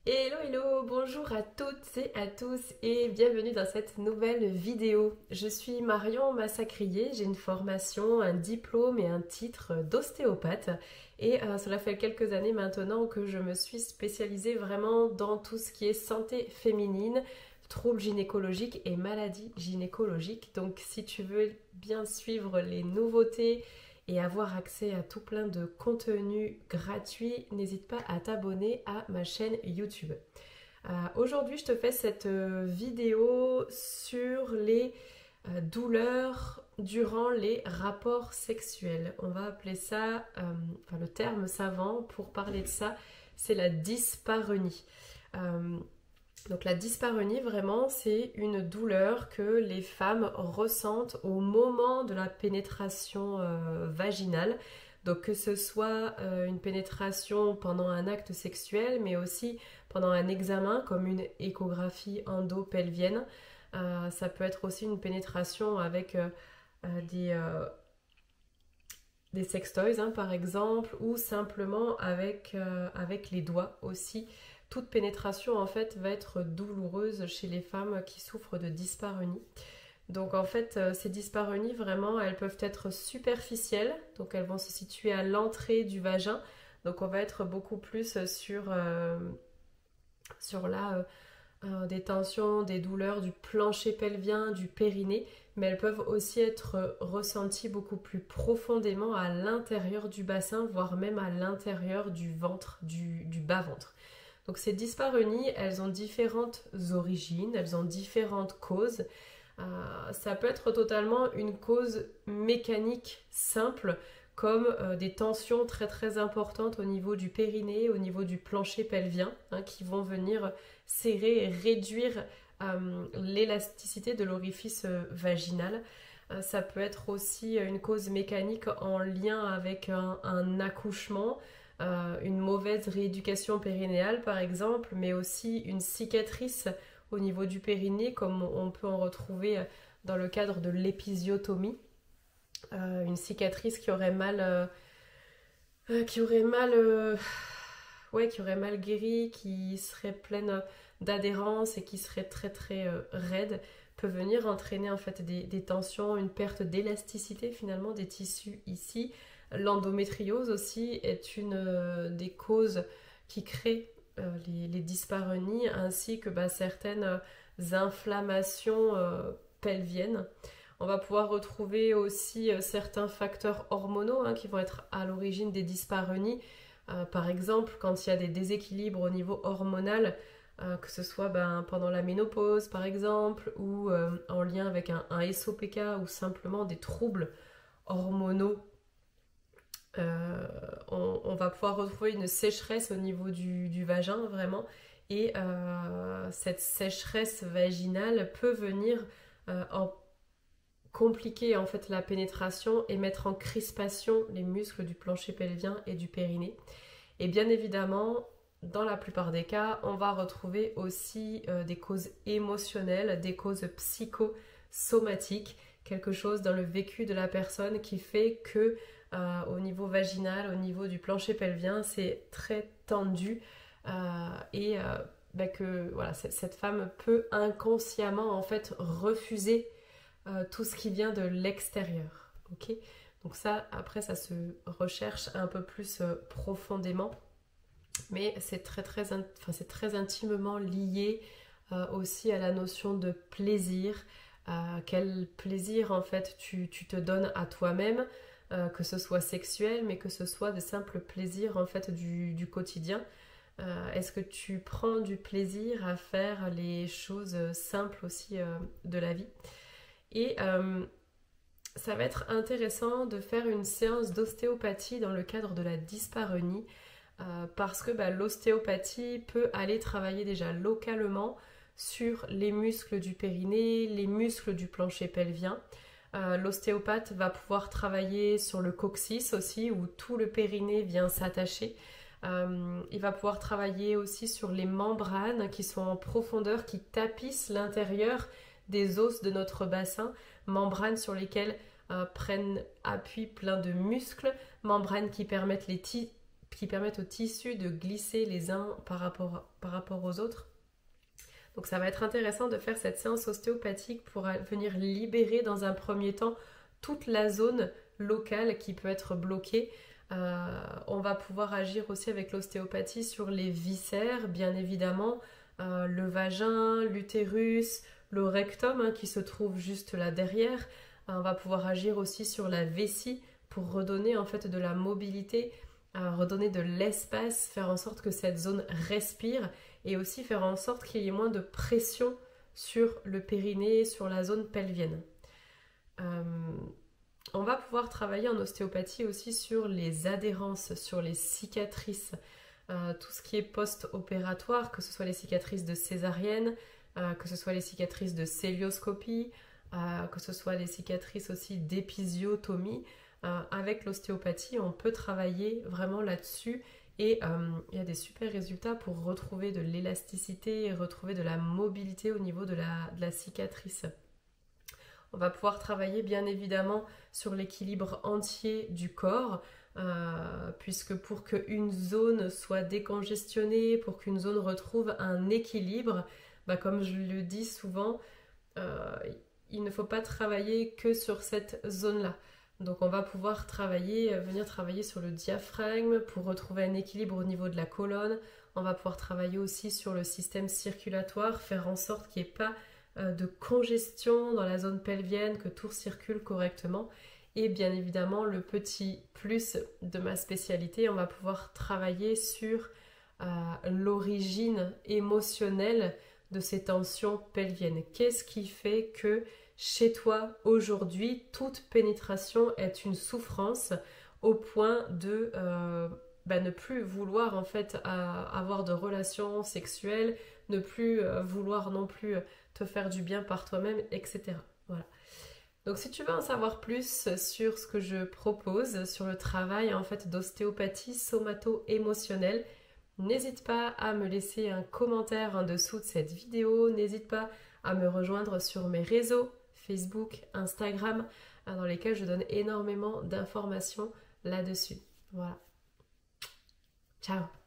Hello hello, bonjour à toutes et à tous et bienvenue dans cette nouvelle vidéo. Je suis Marion Massacrier, j'ai une formation, un diplôme et un titre d'ostéopathe et cela fait quelques années maintenant que je me suis spécialisée vraiment dans tout ce qui est santé féminine, troubles gynécologiques et maladies gynécologiques. Donc si tu veux bien suivre les nouveautés et avoir accès à tout plein de contenu gratuit, n'hésite pas à t'abonner à ma chaîne YouTube. Aujourd'hui, je te fais cette vidéo sur les douleurs durant les rapports sexuels. On va appeler ça, enfin le terme savant pour parler de ça, c'est la dyspareunie. Donc la dyspareunie, vraiment, c'est une douleur que les femmes ressentent au moment de la pénétration vaginale. Donc que ce soit une pénétration pendant un acte sexuel, mais aussi pendant un examen comme une échographie endo-pelvienne. Ça peut être aussi une pénétration avec des sextoys, hein, par exemple, ou simplement avec les doigts aussi. Toute pénétration en fait va être douloureuse chez les femmes qui souffrent de dyspareunie. Donc en fait ces dyspareunies vraiment elles peuvent être superficielles, donc elles vont se situer à l'entrée du vagin. Donc on va être beaucoup plus sur des tensions, des douleurs du plancher pelvien, du périnée, mais elles peuvent aussi être ressenties beaucoup plus profondément à l'intérieur du bassin, voire même à l'intérieur du ventre, du bas-ventre. Donc ces dyspareunies, elles ont différentes origines, elles ont différentes causes. Ça peut être totalement une cause mécanique simple, comme des tensions très très importantes au niveau du périnée, au niveau du plancher pelvien, hein, qui vont venir serrer et réduire l'élasticité de l'orifice vaginal. Ça peut être aussi une cause mécanique en lien avec un accouchement, une mauvaise rééducation périnéale par exemple, mais aussi une cicatrice au niveau du périnée comme on peut en retrouver dans le cadre de l'épisiotomie. Une cicatrice qui aurait mal qui aurait mal guéri, qui serait pleine d'adhérence et qui serait très très raide, peut venir entraîner en fait des tensions, une perte d'élasticité finalement des tissus ici. L'endométriose aussi est une des causes qui crée les dyspareunies ainsi que certaines inflammations pelviennes. On va pouvoir retrouver aussi certains facteurs hormonaux, hein, qui vont être à l'origine des dyspareunies. Par exemple, quand il y a des déséquilibres au niveau hormonal, que ce soit pendant la ménopause par exemple, ou en lien avec un SOPK ou simplement des troubles hormonaux, on va pouvoir retrouver une sécheresse au niveau du vagin vraiment. Et cette sécheresse vaginale peut venir en compliquer en fait la pénétration et mettre en crispation les muscles du plancher pelvien et du périnée. Et bien évidemment, dans la plupart des cas, on va retrouver aussi des causes émotionnelles, des causes psychosomatiques, quelque chose dans le vécu de la personne qui fait que au niveau vaginal, au niveau du plancher pelvien, c'est très tendu que voilà, cette femme peut inconsciemment en fait refuser tout ce qui vient de l'extérieur. Okay, donc ça, après, ça se recherche un peu plus profondément, mais c'est c'est très intimement lié aussi à la notion de plaisir. Quel plaisir en fait tu te donnes à toi-même, que ce soit sexuel, mais que ce soit de simples plaisirs en fait du quotidien. Est-ce que tu prends du plaisir à faire les choses simples aussi de la vie? Et ça va être intéressant de faire une séance d'ostéopathie dans le cadre de la dyspareunie parce que l'ostéopathie peut aller travailler déjà localement sur les muscles du périnée, les muscles du plancher pelvien. L'ostéopathe va pouvoir travailler sur le coccyx aussi où tout le périnée vient s'attacher. Il va pouvoir travailler aussi sur les membranes qui sont en profondeur, qui tapissent l'intérieur des os de notre bassin, membranes sur lesquelles prennent appui plein de muscles, membranes qui permettent les qui permettent aux tissus de glisser les uns par rapport aux autres. Donc ça va être intéressant de faire cette séance ostéopathique pour venir libérer dans un premier temps toute la zone locale qui peut être bloquée. On va pouvoir agir aussi avec l'ostéopathie sur les viscères, bien évidemment, le vagin, l'utérus, le rectum qui se trouve juste là derrière. On va pouvoir agir aussi sur la vessie pour redonner en fait de la mobilité, redonner de l'espace, faire en sorte que cette zone respire et aussi faire en sorte qu'il y ait moins de pression sur le périnée, sur la zone pelvienne. On va pouvoir travailler en ostéopathie aussi sur les adhérences, sur les cicatrices, tout ce qui est post-opératoire, que ce soit les cicatrices de césarienne, que ce soit les cicatrices de cœlioscopie, que ce soit les cicatrices aussi d'épisiotomie. Avec l'ostéopathie, on peut travailler vraiment là-dessus et il y a des super résultats pour retrouver de l'élasticité et retrouver de la mobilité au niveau de la cicatrice. On va pouvoir travailler bien évidemment sur l'équilibre entier du corps, puisque pour qu'une zone soit décongestionnée, pour qu'une zone retrouve un équilibre, comme je le dis souvent, il ne faut pas travailler que sur cette zone-là. Donc on va pouvoir venir travailler sur le diaphragme pour retrouver un équilibre au niveau de la colonne. On va pouvoir travailler aussi sur le système circulatoire, faire en sorte qu'il n'y ait pas de congestion dans la zone pelvienne, que tout circule correctement. Et bien évidemment, le petit plus de ma spécialité, on va pouvoir travailler sur l'origine émotionnelle de ces tensions pelviennes. Qu'est-ce qui fait que chez toi aujourd'hui, toute pénétration est une souffrance au point de ne plus vouloir en fait avoir de relations sexuelles, ne plus vouloir non plus te faire du bien par toi-même, etc. Voilà. Donc si tu veux en savoir plus sur ce que je propose, sur le travail en fait d'ostéopathie somato-émotionnelle, n'hésite pas à me laisser un commentaire en dessous de cette vidéo, n'hésite pas à me rejoindre sur mes réseaux, Facebook, Instagram, dans lesquels je donne énormément d'informations là-dessus. Voilà. Ciao!